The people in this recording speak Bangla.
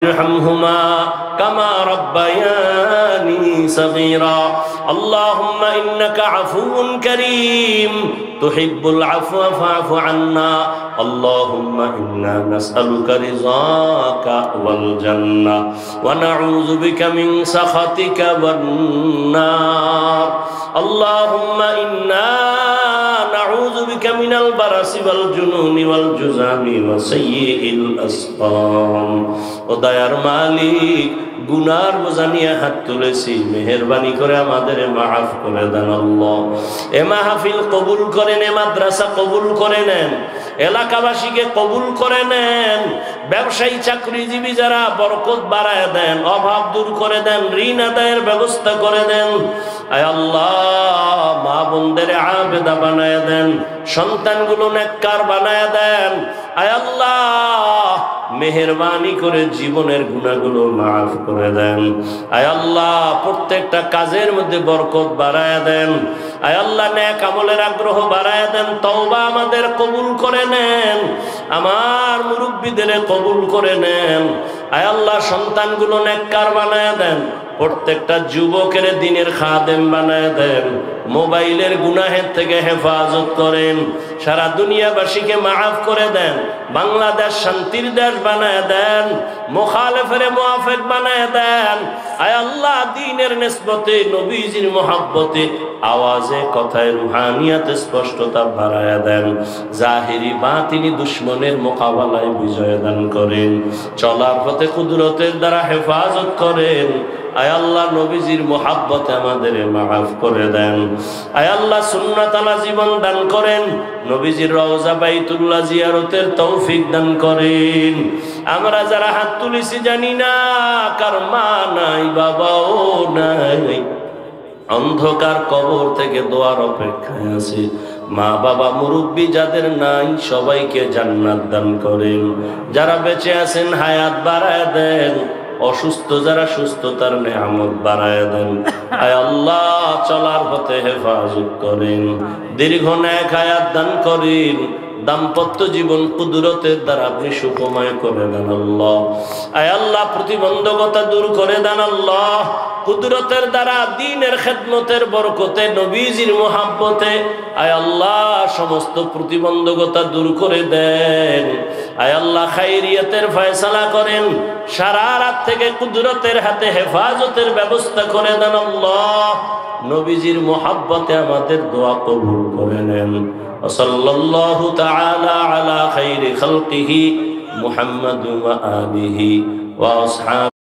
ارحمهما كما ربياني صغيرا اللهم إنك عفو كريم تحب العفو فاعف عنا اللهم إنا نسألك رضاك والجنة ونعوذ بك من سخطك والنار اللهم إنا نعوذ بك من البرص والجنون والجذام وسيء الأسقام দয়ার মালিক গুনার বোঝা নিয়ে হাত তুলেছি মেহেরবানি করে আমাদের মাফ করে দেন আল্লাহ এ মাহফিল কবুল করে নেন মাদ্রাসা কবুল করে নেন এলাকাবাসীকে কবুল করে নেন ব্যবসায়ী চাকরিজীবী যারা বরকত বাড়ায় দেন অভাব দূর করে দেন ঋণ আদায়ের ব্যবস্থা করে দেন আয় আল্লাহ মা বোনদের আবেদা বানায় দেন সন্তানগুলো নেককার বানায় দেন আয় আল্লাহ মেহেরবানি করে জীবনের গুনাহগুলো মাফ করে দেন আয় আল্লাহ প্রত্যেকটা কাজের মধ্যে বরকত বাড়ায় দেন আয় আল্লাহ নেক আমলের আগ্রহ বাড়ায় দেন তওবা আমাদের কবুল করে নেন আমার মুরব্বিদের কবুল করে নেন আয় আল্লাহ সন্তানগুলো নেককার বানায় দেন প্রত্যেকটা যুবকের দ্বীনের খাদেম বানায় দেন মোবাইলের গুনাহের থেকে হেফাজত করেন সারা দুনিয়াবাসীকে মাফ করে দেন বাংলাদেশ শান্তির দেশ বানায় দেন মুখালেফের মুআফিক বানায় দেন আয় আল্লাহ দ্বীনের নিসবতে নবীজির মুহাব্বতে আওয়াজে কথায় রুহানিয়াতে স্পষ্টতা বাড়ায়া দেন জাহিরি বাতিনি দুশমনের মোকাবেলায় বিজয় দান করেন চলার পথে কুদরতের দ্বারা হেফাজত করেন আয় আল্লাহ নবীজির মুহাব্বতে আমাদের মাফ করে দেন আয় আল্লাহ সুন্নাত আলা জীবন দান করেন নবীজির রওজা বাইতুল্লাহ জিয়ারতের তৌফিক দান করেন আমরা যারা হাত তুলেছি জানি না কার মা নাই বাবাও নাই অন্ধকার কবর থেকে দোয়ার অপেক্ষায় আছে মা বাবা মুরব্বী যাদের নাই সবাইকে জান্নাত দান করেন যারা বেঁচে আছেন হায়াত বাড়ায় দেন অসুস্থ যারা সুস্থতার নেয়ামত বাড়ায় দেন আয় আল্লাহ চলার পথে হেফাজত করেন দীর্ঘ নেক হায়াত দান করেন দাম্পত্য জীবন কুদরতের দ্বারা আপনি সুখময় করে দেন আল্লাহ আয় আল্লাহ প্রতিবন্ধকতা দূর করে দেন আল্লাহ কুদরতের দ্বারা দ্বীনের খেদমতের বরকতে নবীজির মুহাব্বতে আয় আল্লাহ সমস্ত প্রতিবন্ধকতা দূর করে দেন আয় আল্লাহ খায়রিয়াতের ফয়সালা করেন সারা রাত থেকে কুদরতের হাতে হেফাজতের ব্যবস্থা করে দেন আল্লাহ নবীজির মুহাব্বতে আমাদের দোয়া কবুল করে নেন সাল্লাল্লাহু তাআলা আলা খায়রি খালকিহি মুহাম্মাদ ওয়া আলিহি ওয়া আসহাবিহি